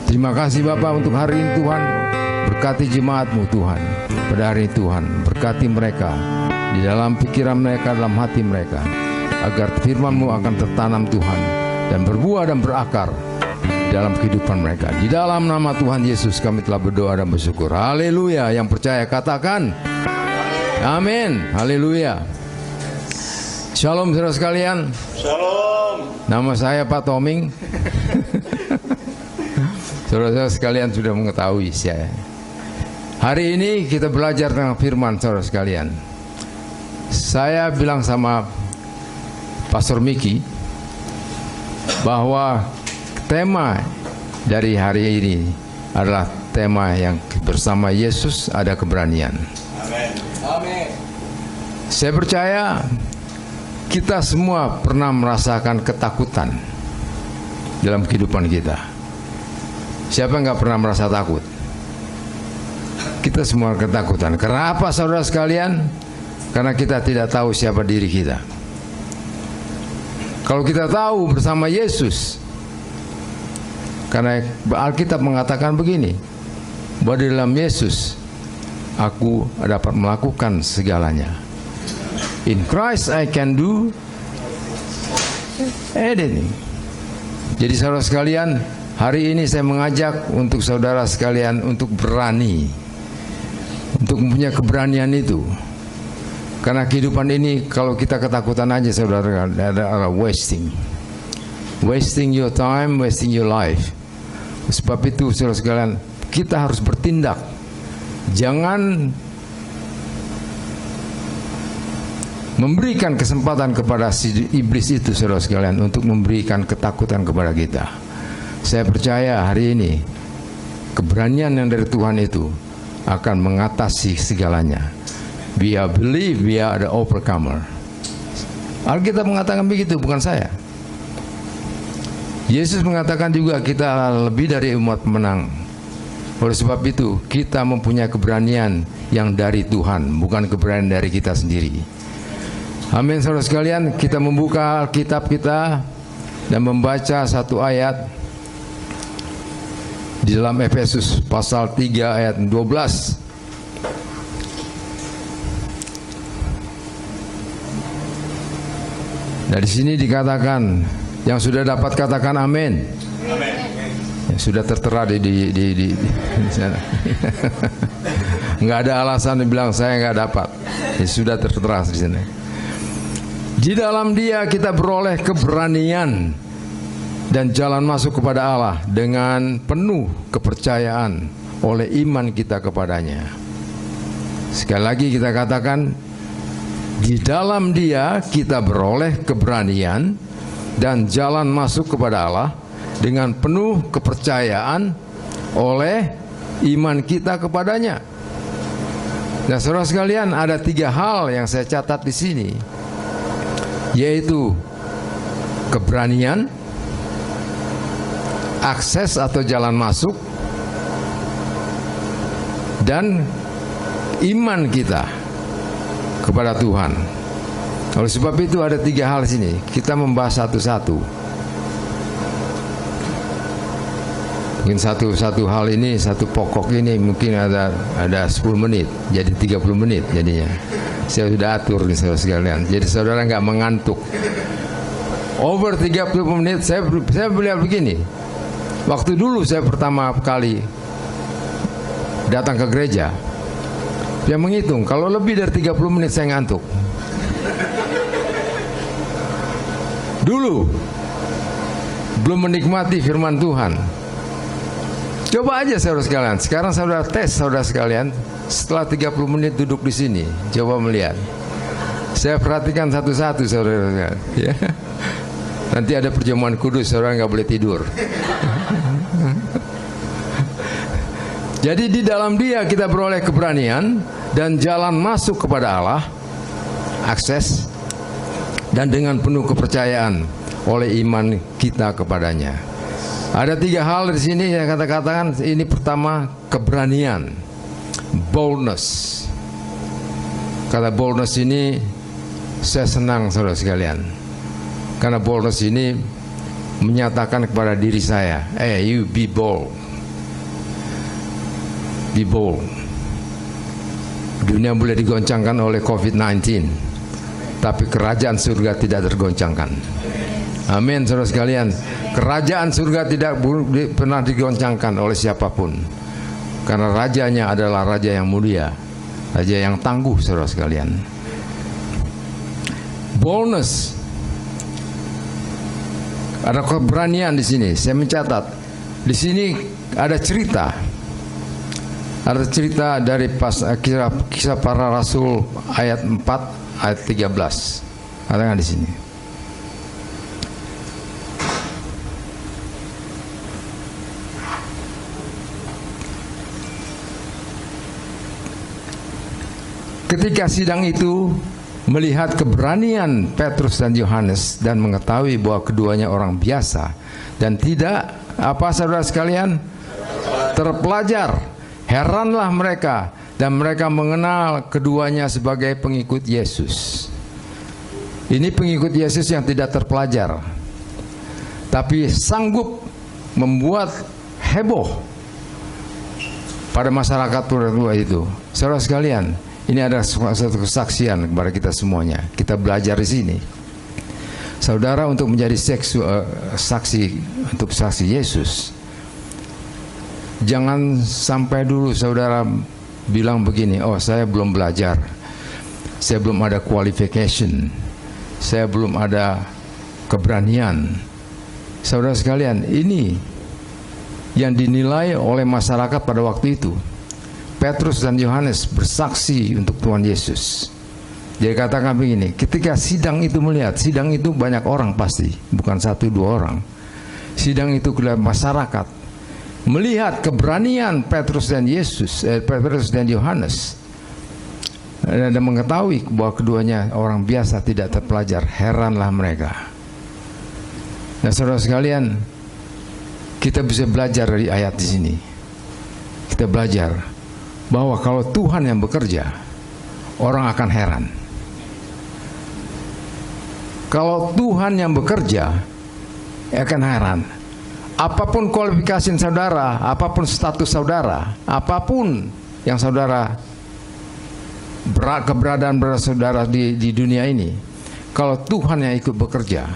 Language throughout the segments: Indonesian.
Terima kasih Bapa untuk hari ini Tuhan. Berkati jemaat-Mu Tuhan. Pada hari ini Tuhan, berkati mereka di dalam pikiran mereka, dalam hati mereka, agar firman-Mu akan tertanam Tuhan dan berbuah dan berakar di dalam kehidupan mereka. Di dalam nama Tuhan Yesus kami telah berdoa dan bersyukur. Haleluya. Yang percaya katakan amin. Haleluya. Shalom saudara sekalian. Shalom. Nama saya Pak Toming. Saudara-saudara sekalian sudah mengetahui saya. Hari ini kita belajar tentang firman saudara sekalian. Saya bilang sama Pastor Miki bahwa tema dari hari ini adalah tema yang bersama Yesus ada keberanian. Amin. Amin. Saya percaya kita semua pernah merasakan ketakutan dalam kehidupan kita. Siapa yang nggak pernah merasa takut? Kita semua ketakutan. Karena apa saudara sekalian? Karena kita tidak tahu siapa diri kita. Kalau kita tahu bersama Yesus, karena Alkitab mengatakan begini, bahwa di dalam Yesus aku dapat melakukan segalanya. In Christ I can do anything. Jadi saudara sekalian, hari ini saya mengajak untuk saudara sekalian untuk berani, untuk mempunyai keberanian itu. Karena kehidupan ini kalau kita ketakutan aja saudara, ada wasting your time, wasting your life. Sebab itu saudara sekalian, kita harus bertindak. Jangan memberikan kesempatan kepada si iblis itu saudara sekalian untuk memberikan ketakutan kepada kita. Saya percaya hari ini keberanian yang dari Tuhan itu akan mengatasi segalanya. We believe we are the overcomer. Alkitab mengatakan begitu, bukan saya. Yesus mengatakan juga kita lebih dari umat pemenang. Oleh sebab itu kita mempunyai keberanian yang dari Tuhan, bukan keberanian dari kita sendiri. Amin saudara sekalian, kita membuka Alkitab kita dan membaca satu ayat di dalam Efesus pasal 3 ayat 12. Nah di sini dikatakan, yang sudah dapat katakan amin. Amin. Yang sudah tertera di sana. Nggak ada alasan dibilang saya nggak dapat. Ya, sudah tertera di sini. Di dalam Dia kita beroleh keberanian dan jalan masuk kepada Allah dengan penuh kepercayaan oleh iman kita kepadanya. Sekali lagi kita katakan, di dalam Dia kita beroleh keberanian dan jalan masuk kepada Allah dengan penuh kepercayaan oleh iman kita kepadanya. Nah, saudara sekalian, ada 3 hal yang saya catat di sini, yaitu keberanian, akses atau jalan masuk, dan iman kita kepada Tuhan. Oleh sebab itu ada 3 hal di sini. Kita membahas satu-satu. Mungkin satu hal ini, satu pokok ini mungkin ada 10 menit, jadi 30 menit jadinya. Saya sudah atur nih saudara sekalian. Jadi saudara nggak mengantuk. Over 30 menit saya melihat begini. Waktu dulu saya pertama kali datang ke gereja, dia menghitung kalau lebih dari 30 menit saya ngantuk. Dulu belum menikmati firman Tuhan. Coba aja saudara sekalian. Sekarang saudara tes saudara sekalian. Setelah 30 menit duduk di sini, coba melihat. Saya perhatikan satu-satu saudara. Ya. Nanti ada perjamuan kudus, saudara nggak boleh tidur. Jadi di dalam Dia kita beroleh keberanian dan jalan masuk kepada Allah, akses, dan dengan penuh kepercayaan oleh iman kita kepadanya. Ada 3 hal di sini yang katakan. Ini pertama, keberanian, boldness. Kata boldness ini saya senang saudara sekalian, karena boldness ini menyatakan kepada diri saya, you be bold. Be bold. Dunia boleh digoncangkan oleh COVID-19, tapi kerajaan surga tidak tergoncangkan. Amin, saudara sekalian. Kerajaan surga tidak pernah digoncangkan oleh siapapun, karena rajanya adalah raja yang mulia, raja yang tangguh, saudara sekalian. Boldness, ada keberanian di sini. Saya mencatat di sini ada cerita. Ada cerita dari kisah para rasul ayat 4 ayat 13. Ada nggak di sini? Ketika sidang itu melihat keberanian Petrus dan Yohanes dan mengetahui bahwa keduanya orang biasa dan tidak apa, saudara sekalian, terpelajar, heranlah mereka dan mereka mengenal keduanya sebagai pengikut Yesus. Ini pengikut Yesus yang tidak terpelajar, tapi sanggup membuat heboh pada masyarakat tua itu. Saudara sekalian, ini adalah satu kesaksian kepada kita semuanya. Kita belajar di sini. Saudara, untuk menjadi saksi untuk saksi Yesus, jangan sampai dulu saudara bilang begini, oh saya belum belajar, saya belum ada qualification, saya belum ada keberanian. Saudara sekalian, ini yang dinilai oleh masyarakat pada waktu itu. Petrus dan Yohanes bersaksi untuk Tuhan Yesus. Jadi katakan begini, ketika sidang itu melihat, sidang itu banyak orang pasti, bukan 1-2 orang. Sidang itu kelihatan masyarakat melihat keberanian Petrus dan Yohanes dan mengetahui bahwa keduanya orang biasa tidak terpelajar, heranlah mereka. Nah, saudara sekalian, kita bisa belajar dari ayat di sini. Kita belajar bahwa kalau Tuhan yang bekerja, orang akan heran. Kalau Tuhan yang bekerja, akan heran. Apapun kualifikasi saudara, apapun status saudara, apapun yang saudara, keberadaan saudara di dunia ini, kalau Tuhan yang ikut bekerja,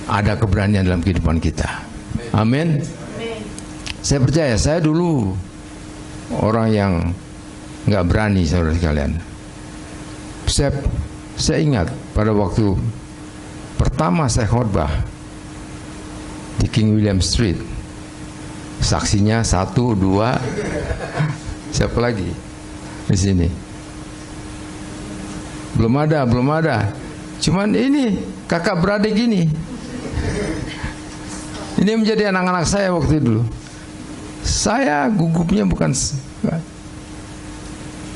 ada keberanian dalam kehidupan kita. Amin. Saya percaya, saya dulu orang yang nggak berani, saudara sekalian. Saya ingat pada waktu pertama saya khotbah di King William Street, saksinya 1, 2, siapa lagi di sini? Belum ada. Cuman ini kakak beradik ini menjadi anak-anak saya waktu itu. Saya gugupnya bukan,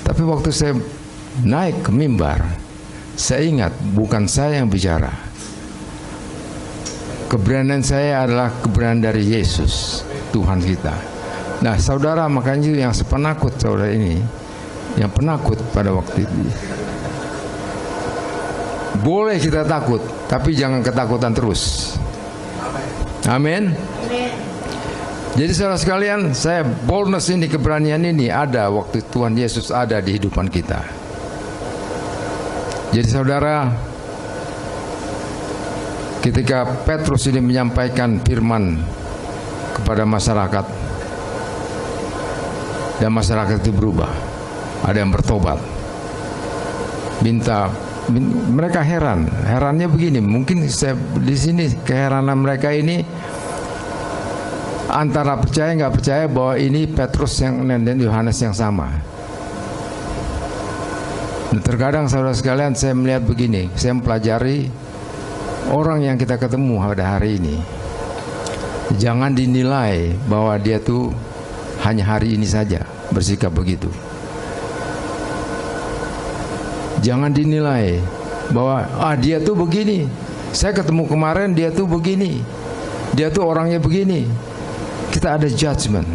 tapi waktu saya naik ke mimbar, saya ingat bukan saya yang bicara. Keberanian saya adalah keberanian dari Yesus, Tuhan kita. Nah, saudara, makanya yang sepenakut saudara ini, yang penakut pada waktu itu, boleh kita takut, tapi jangan ketakutan terus. Amin. Jadi saudara sekalian, saya boldness ini, keberanian ini ada waktu Tuhan Yesus ada di hidupan kita. Jadi saudara, ketika Petrus ini menyampaikan firman kepada masyarakat, dan masyarakat itu berubah, ada yang bertobat, mereka herannya begini. Mungkin saya di sini keheranan mereka ini antara percaya nggak percaya bahwa ini Petrus dan Yohanes yang sama. Dan terkadang saudara sekalian, saya melihat begini, saya mempelajari orang yang kita ketemu pada hari ini. Jangan dinilai bahwa dia tuh hanya hari ini saja bersikap begitu. Jangan dinilai bahwa dia tuh begini, saya ketemu kemarin dia tuh begini, dia tuh orangnya begini. Kita ada judgment.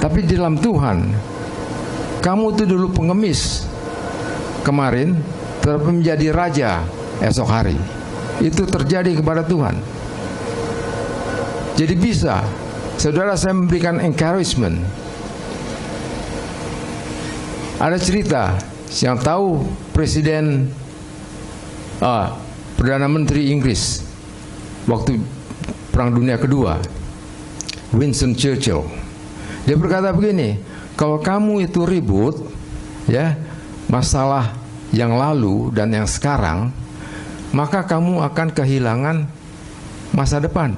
Tapi di dalam Tuhan, kamu tuh dulu pengemis kemarin, tetapi menjadi raja esok hari. Itu terjadi kepada Tuhan. Jadi bisa Saudara, saya memberikan encouragement. Ada cerita yang tahu Presiden Perdana Menteri Inggris waktu Perang Dunia Kedua, Winston Churchill. Dia berkata begini, kalau kamu itu ribut, ya, masalah yang lalu dan yang sekarang, maka kamu akan kehilangan masa depan.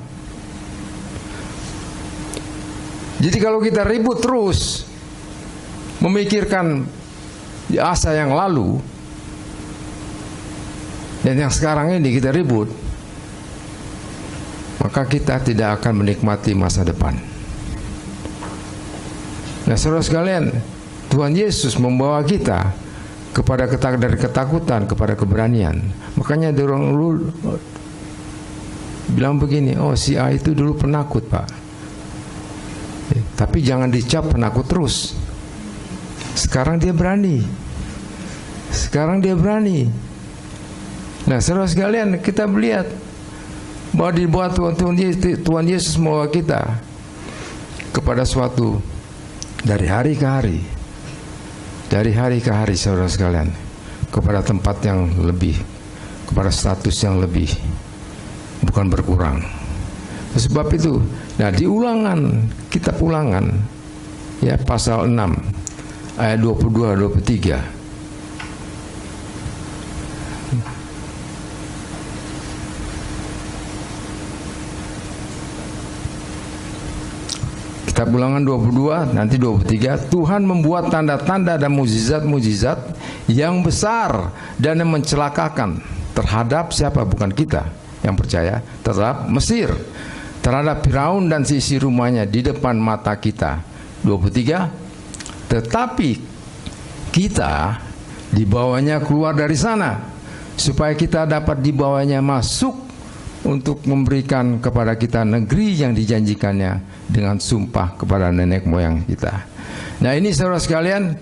Jadi kalau kita ribut terus, memikirkan asa yang lalu dan yang sekarang ini kita ribut, maka kita tidak akan menikmati masa depan. Nah, saudara sekalian, Tuhan Yesus membawa kita kepada dari ketakutan kepada keberanian. Makanya orang dulu bilang begini, oh si A itu dulu penakut, Pak. Tapi jangan dicap penakut terus. Sekarang dia berani. Sekarang dia berani. Nah, saudara sekalian, kita melihat bahwa dibuat Tuhan Yesus membawa kita kepada suatu dari hari ke hari. Dari hari ke hari, saudara sekalian, kepada tempat yang lebih, kepada status yang lebih, bukan berkurang. Sebab itu, nah di Ulangan, kitab Ulangan, ya, pasal 6 ayat 22-23. Kitab Ulangan 22 nanti 23, Tuhan membuat tanda-tanda dan mukjizat-mukjizat yang besar dan yang mencelakakan terhadap siapa? Bukan kita yang percaya, terhadap Mesir, terhadap Firaun dan seisi rumahnya di depan mata kita. 23, tetapi kita dibawanya keluar dari sana supaya kita dapat dibawanya masuk untuk memberikan kepada kita negeri yang dijanjikannya dengan sumpah kepada nenek moyang kita. Nah, ini saudara sekalian,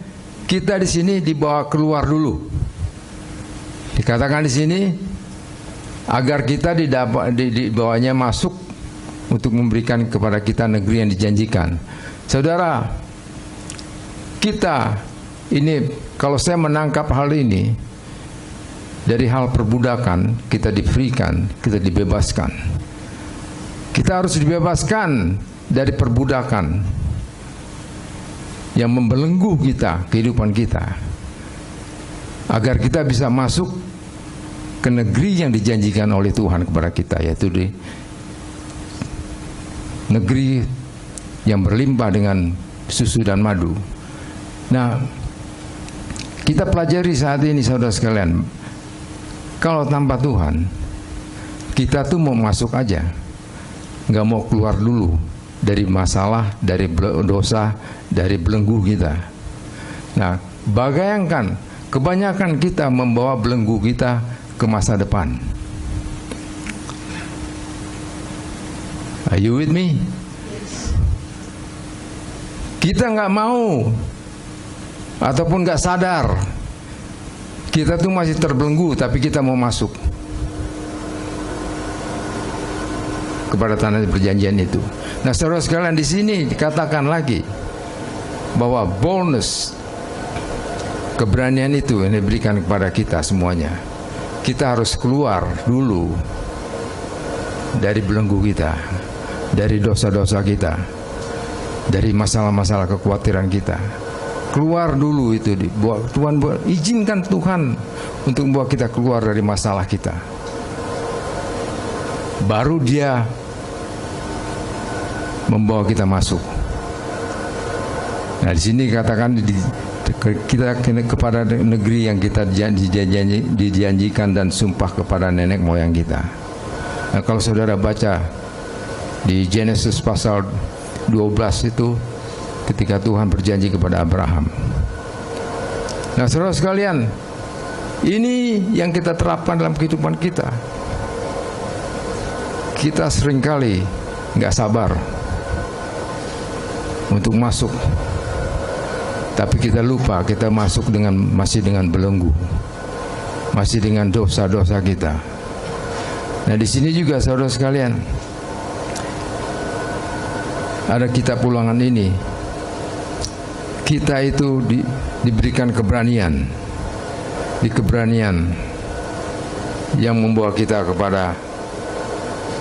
kita di sini dibawa keluar dulu. Dikatakan di sini agar kita dibawanya masuk untuk memberikan kepada kita negeri yang dijanjikan. Saudara, kita ini, kalau saya menangkap hal ini, dari hal perbudakan kita diberikan, kita dibebaskan. Kita harus dibebaskan dari perbudakan yang membelenggu kita, kehidupan kita, agar kita bisa masuk ke negeri yang dijanjikan oleh Tuhan kepada kita, yaitu di negeri yang berlimpah dengan susu dan madu. Nah, kita pelajari saat ini, saudara sekalian, kalau tanpa Tuhan, kita tuh mau masuk aja, nggak mau keluar dulu dari masalah, dari dosa, dari belenggu kita. Nah, bayangkan, kebanyakan kita membawa belenggu kita ke masa depan. Are you with me? Kita nggak mau ataupun nggak sadar, kita tuh masih terbelenggu, tapi kita mau masuk kepada tanah perjanjian itu. Nah, saudara sekalian, di sini dikatakan lagi bahwa boldness, keberanian itu yang diberikan kepada kita semuanya. Kita harus keluar dulu dari belenggu kita, dari dosa-dosa kita, dari masalah-masalah kekhawatiran kita. Keluar dulu itu, Tuhan izinkan Tuhan untuk membawa kita keluar dari masalah kita. Baru Dia membawa kita masuk. Nah, di sini katakan kita kepada negeri yang kita dijanjikan dan sumpah kepada nenek moyang kita. Nah, kalau saudara baca di Genesis pasal 12 itu, ketika Tuhan berjanji kepada Abraham. Nah, saudara sekalian, ini yang kita terapkan dalam kehidupan kita. Kita seringkali nggak sabar untuk masuk, tapi kita lupa kita masuk masih dengan belenggu, masih dengan dosa-dosa kita. Nah, di sini juga saudara sekalian, ada kitab ulangan ini, kita itu diberikan keberanian, keberanian yang membawa kita kepada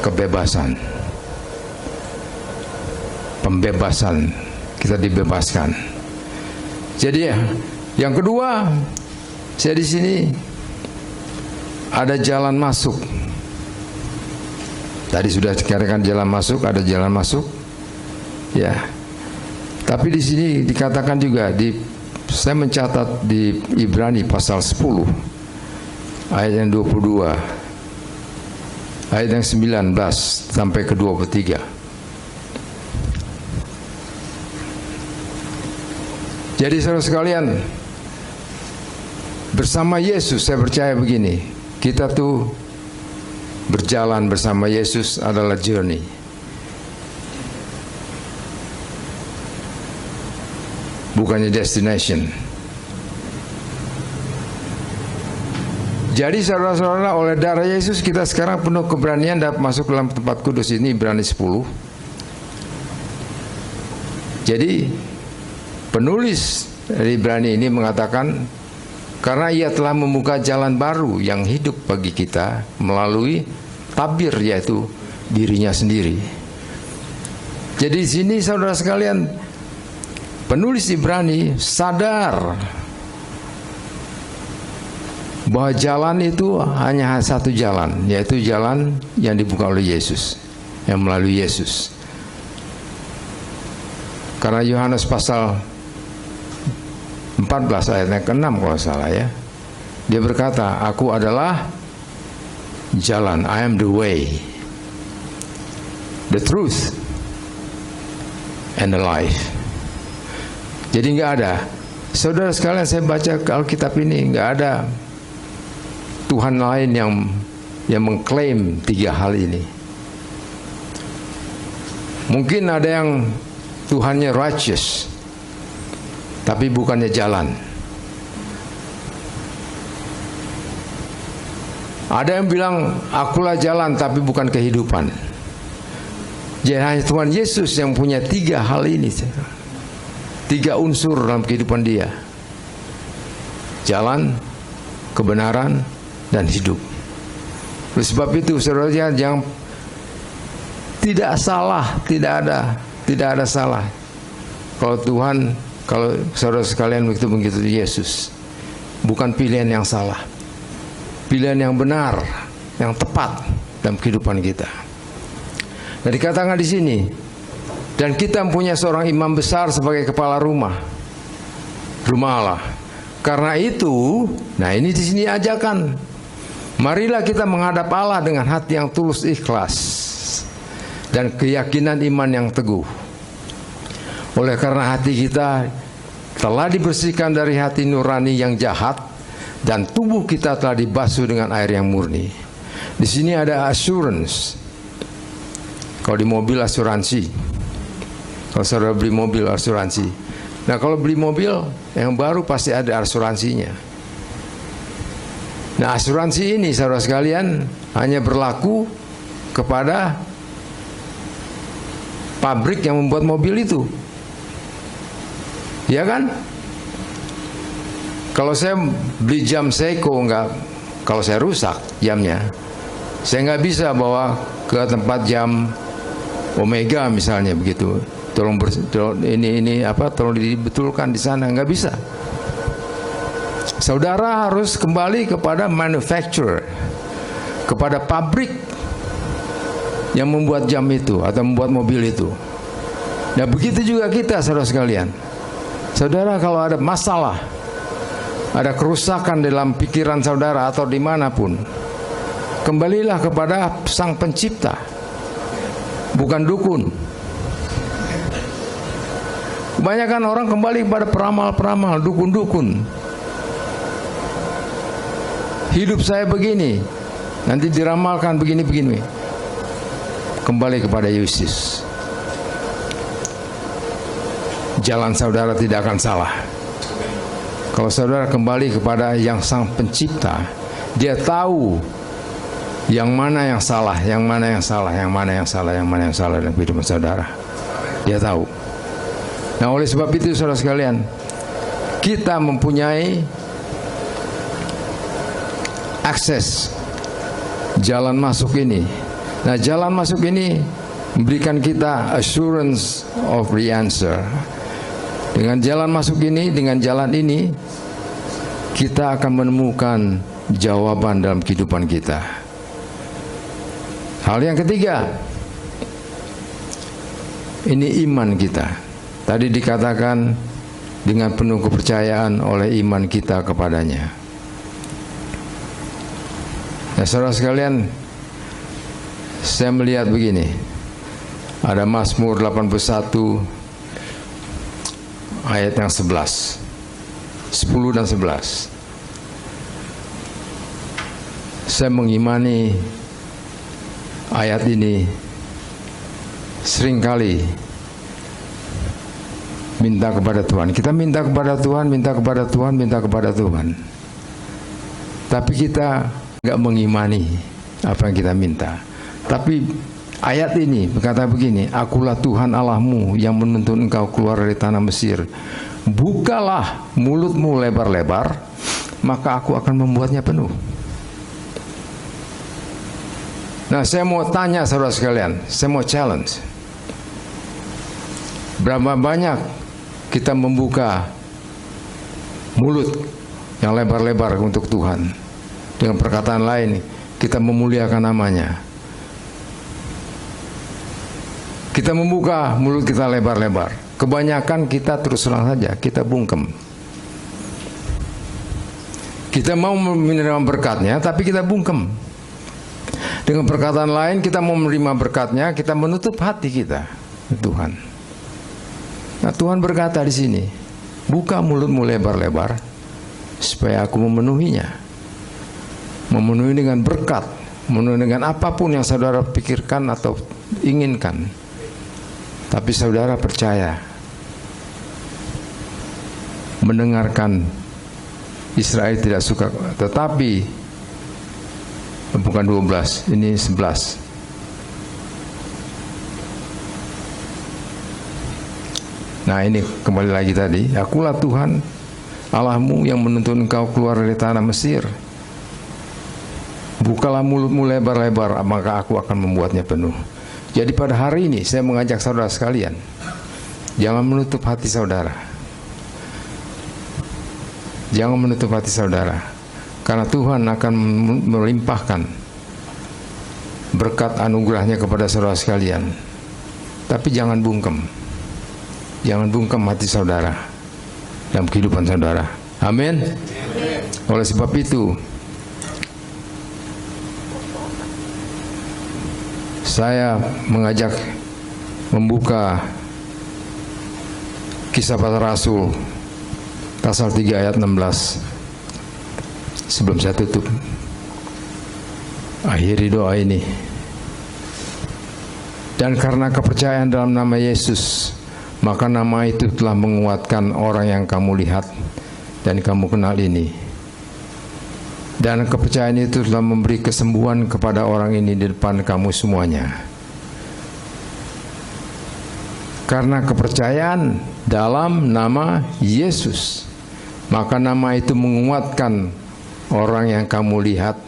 kebebasan, pembebasan, kita dibebaskan. Jadi yang kedua, saya di sini ada jalan masuk. Tadi sudah dikatakan jalan masuk, ada jalan masuk, ya. Tapi di sini dikatakan juga saya mencatat di Ibrani pasal 10 ayat yang 22, ayat yang 19 sampai ke 23. Jadi saudara sekalian, bersama Yesus saya percaya begini, kita tuh berjalan bersama Yesus adalah journey. Bukannya destination. Jadi saudara-saudara, oleh darah Yesus kita sekarang penuh keberanian dapat masuk dalam tempat kudus ini, Ibrani 10. Jadi penulis dari Ibrani ini mengatakan, karena ia telah membuka jalan baru yang hidup bagi kita melalui tabir, yaitu dirinya sendiri. Jadi di sini saudara sekalian, penulis Ibrani sadar bahwa jalan itu hanya satu jalan, yaitu jalan yang dibuka oleh Yesus, yang melalui Yesus. Karena Yohanes pasal 14 ayat yang ke-6 kalau salah ya, dia berkata, aku adalah jalan, I am the way, the truth, and the life. Jadi nggak ada, saudara sekalian, saya baca Alkitab ini nggak ada Tuhan lain yang mengklaim tiga hal ini. Mungkin ada yang Tuhannya righteous, tapi bukannya jalan. Ada yang bilang akulah jalan, tapi bukan kehidupan. Jadi hanya Tuhan Yesus yang punya tiga hal ini, tiga unsur dalam kehidupan dia: jalan, kebenaran, dan hidup. Oleh sebab itu saudara, jangan tidak salah, tidak ada salah kalau Tuhan, kalau saudara sekalian begitu Yesus. Bukan pilihan yang salah, pilihan yang benar, yang tepat dalam kehidupan kita. Dan dikatakan di sini, dan kita mempunyai seorang imam besar sebagai kepala rumah Allah. Karena itu, nah ini di sini ajakan, marilah kita menghadap Allah dengan hati yang tulus ikhlas dan keyakinan iman yang teguh. Oleh karena hati kita telah dibersihkan dari hati nurani yang jahat, dan tubuh kita telah dibasuh dengan air yang murni. Di sini ada assurance. Kalau di mobil asuransi, kalau saudara beli mobil asuransi. Nah kalau beli mobil yang baru pasti ada asuransinya. Nah asuransi ini saudara sekalian hanya berlaku kepada pabrik yang membuat mobil itu, ya kan? Kalau saya beli jam Seiko, kalau saya rusak jamnya, saya nggak bisa bawa ke tempat jam Omega misalnya begitu. Tolong dibetulkan di sana, nggak bisa. Saudara harus kembali kepada manufacturer, kepada pabrik yang membuat jam itu atau membuat mobil itu. Nah begitu juga kita saudara sekalian. Saudara kalau ada masalah, ada kerusakan dalam pikiran saudara atau dimanapun, kembalilah kepada Sang Pencipta, bukan dukun. Kebanyakan orang kembali kepada peramal-peramal, dukun-dukun. Hidup saya begini, nanti diramalkan begini-begini. Kembali kepada Yesus. Jalan saudara tidak akan salah. Kalau saudara kembali kepada yang Sang Pencipta, Dia tahu yang mana yang salah, yang mana yang salah, yang mana yang salah, yang mana yang salah dalam kehidupan saudara. Dia tahu. Nah, oleh sebab itu saudara sekalian, kita mempunyai akses jalan masuk ini. Nah, jalan masuk ini memberikan kita assurance of the answer. Dengan jalan masuk ini, dengan jalan ini, kita akan menemukan jawaban dalam kehidupan kita. Hal yang ketiga, ini iman kita. Tadi dikatakan dengan penuh kepercayaan oleh iman kita kepadanya. Nah, saudara sekalian, saya melihat begini. Ada Mazmur 81 ayat yang 11, 10 dan 11. Saya mengimani ayat ini seringkali minta kepada Tuhan. Kita minta kepada Tuhan, minta kepada Tuhan, minta kepada Tuhan. Tapi kita nggak mengimani apa yang kita minta. Tapi ayat ini berkata begini, Akulah Tuhan Allahmu yang menuntun engkau keluar dari tanah Mesir. Bukalah mulutmu lebar-lebar, maka aku akan membuatnya penuh. Nah, saya mau tanya saudara sekalian, saya mau challenge. Berapa banyak kita membuka mulut yang lebar-lebar untuk Tuhan? Dengan perkataan lain, kita memuliakan namanya. Kita membuka mulut kita lebar-lebar. Kebanyakan kita terus terang saja, kita bungkem. Kita mau menerima berkatnya, tapi kita bungkem. Dengan perkataan lain, kita mau menerima berkatnya, kita menutup hati kita ke Tuhan. Nah, Tuhan berkata di sini, buka mulutmu lebar-lebar, supaya aku memenuhinya. Memenuhi dengan berkat, memenuhi dengan apapun yang saudara pikirkan atau inginkan. Tapi saudara percaya, mendengarkan Israel tidak suka, tetapi bukan 12, ini 11. Nah, ini kembali lagi tadi, Akulah Tuhan Allahmu yang menuntun engkau keluar dari tanah Mesir. Bukalah mulutmu lebar-lebar, maka aku akan membuatnya penuh. Jadi pada hari ini saya mengajak saudara sekalian, jangan menutup hati saudara. Jangan menutup hati saudara, karena Tuhan akan melimpahkan berkat anugerahnya kepada saudara sekalian. Tapi jangan bungkem. Jangan bungkam hati saudara dalam kehidupan saudara. Amin. Oleh sebab itu, saya mengajak membuka Kisah Para Rasul pasal 3 ayat 16. Sebelum saya tutup, akhiri doa ini. Dan karena kepercayaan dalam nama Yesus, maka nama itu telah menguatkan orang yang kamu lihat dan kamu kenal ini. Dan kepercayaan itu telah memberi kesembuhan kepada orang ini di depan kamu semuanya. Karena kepercayaan dalam nama Yesus, maka nama itu menguatkan orang yang kamu lihat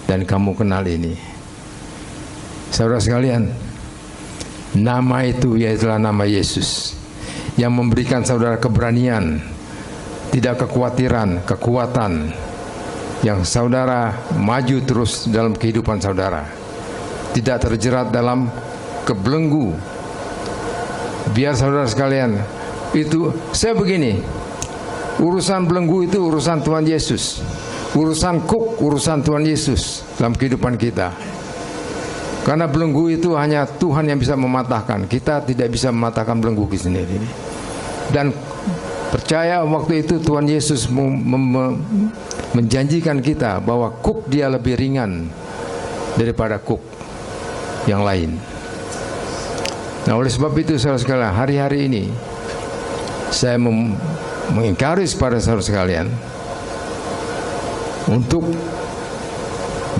dan kamu kenal ini. Saudara sekalian, nama itu yaitulah nama Yesus yang memberikan saudara keberanian, tidak kekhawatiran, kekuatan yang saudara maju terus dalam kehidupan saudara, tidak terjerat dalam kebelenggu. Biar saudara sekalian, itu saya begini, urusan belenggu itu urusan Tuhan Yesus, urusan kuk urusan Tuhan Yesus dalam kehidupan kita. Karena belenggu itu hanya Tuhan yang bisa mematahkan. Kita tidak bisa mematahkan belenggu kita sendiri. Dan percaya waktu itu Tuhan Yesus menjanjikan kita bahwa kuk dia lebih ringan daripada kuk yang lain. Nah, oleh sebab itu saudara sekalian, hari-hari ini saya mengencourage pada saudara sekalian untuk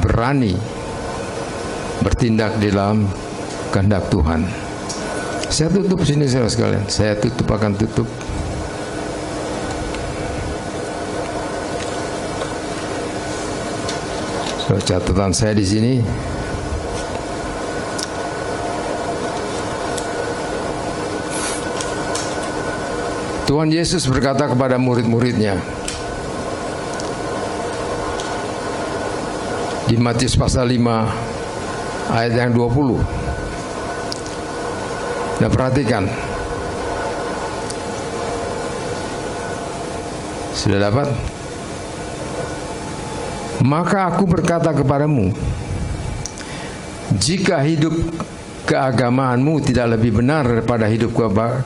berani bertindak di dalam kehendak Tuhan. Saya tutup sini saudara sekalian. Saya akan tutup. So, catatan saya di sini. Tuhan Yesus berkata kepada murid-muridnya di Matius pasal 5 ayat yang 20. Nah, perhatikan. Sudah dapat? Maka aku berkata kepadamu, jika hidup keagamaanmu tidak lebih benar daripada hidup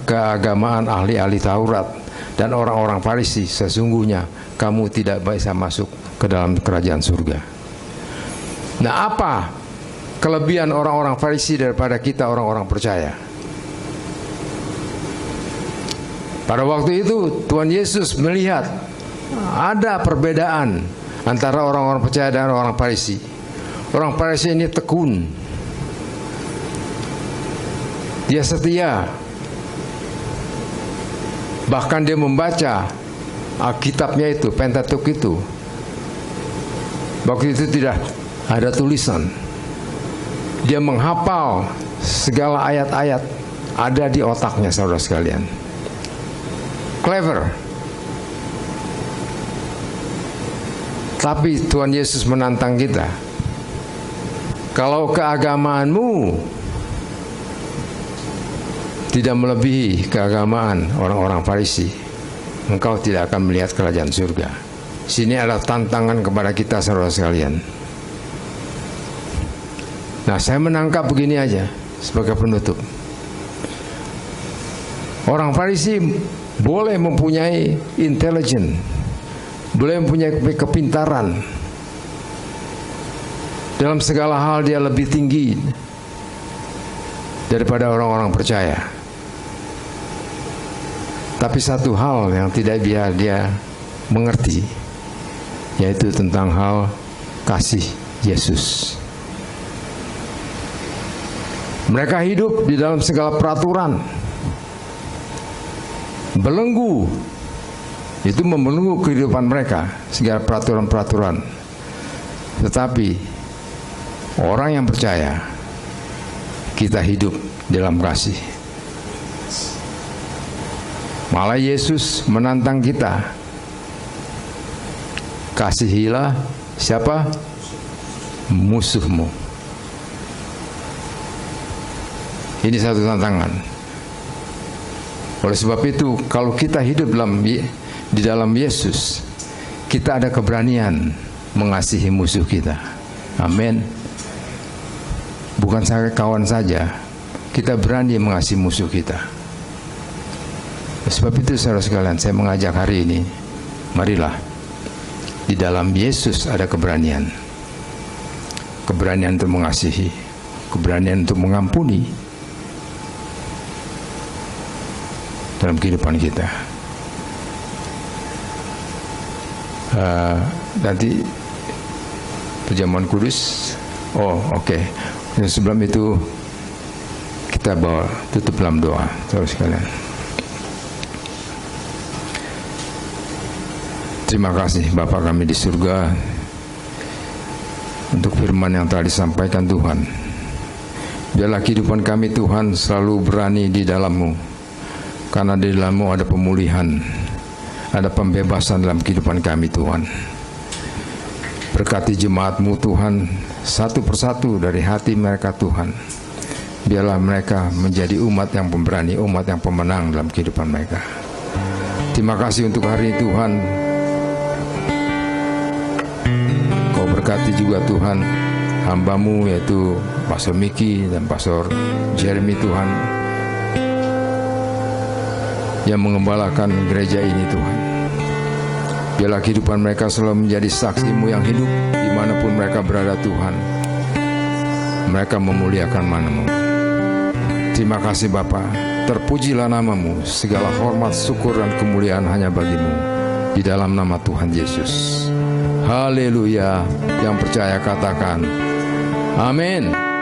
keagamaan ahli-ahli Taurat dan orang-orang Farisi, sesungguhnya kamu tidak bisa masuk ke dalam kerajaan surga. Nah, apa kelebihan orang-orang Farisi daripada kita orang-orang percaya? Pada waktu itu Tuhan Yesus melihat ada perbedaan antara orang-orang percaya dan orang Farisi. Orang Farisi ini tekun, dia setia, bahkan dia membaca Alkitabnya itu, Pentatuk itu. Waktu itu tidak ada tulisan. Dia menghafal segala ayat-ayat, ada di otaknya, saudara sekalian. Clever. Tapi Tuhan Yesus menantang kita. Kalau keagamaanmu tidak melebihi keagamaan orang-orang Farisi, engkau tidak akan melihat kerajaan surga. Sini ada tantangan kepada kita, saudara sekalian. Nah, saya menangkap begini aja sebagai penutup. Orang Farisi boleh mempunyai intelijen, boleh mempunyai kepintaran. Dalam segala hal dia lebih tinggi daripada orang-orang percaya. Tapi satu hal yang tidak dia mengerti, yaitu tentang hal kasih Yesus. Mereka hidup di dalam segala peraturan, belenggu, itu membelenggu kehidupan mereka, segala peraturan-peraturan. Tetapi orang yang percaya, kita hidup dalam kasih. Malah Yesus menantang kita, kasihilah siapa? Musuhmu. Ini satu tantangan. Oleh sebab itu, kalau kita hidup di dalam Yesus, kita ada keberanian mengasihi musuh kita. Amin. Bukan saya kawan saja, kita berani mengasihi musuh kita. Sebab itu, saudara sekalian, saya mengajak hari ini, marilah, di dalam Yesus ada keberanian. Keberanian untuk mengasihi, keberanian untuk mengampuni dalam kehidupan kita. Nanti perjamuan kudus. Oh, oke. Sebelum itu kita bawa tutup dalam doa, saudara sekalian. Terima kasih Bapa kami di surga untuk firman yang telah disampaikan Tuhan. Biarlah kehidupan kami Tuhan selalu berani di dalam-Mu, karena di dalam-Mu ada pemulihan, ada pembebasan dalam kehidupan kami Tuhan. Berkati jemaat-Mu Tuhan, satu persatu dari hati mereka Tuhan. Biarlah mereka menjadi umat yang pemberani, umat yang pemenang dalam kehidupan mereka. Terima kasih untuk hari ini Tuhan. Kau berkati juga Tuhan hamba-Mu, yaitu Pastor Miki dan Pastor Jeremy Tuhan, yang mengembalakan gereja ini Tuhan. Biarlah kehidupan mereka selalu menjadi saksi-Mu yang hidup dimanapun mereka berada Tuhan. Mereka memuliakan nama-Mu. Terima kasih Bapa. Terpujilah nama-Mu. Segala hormat, syukur dan kemuliaan hanya bagi-Mu. Di dalam nama Tuhan Yesus. Haleluya. Yang percaya katakan amin.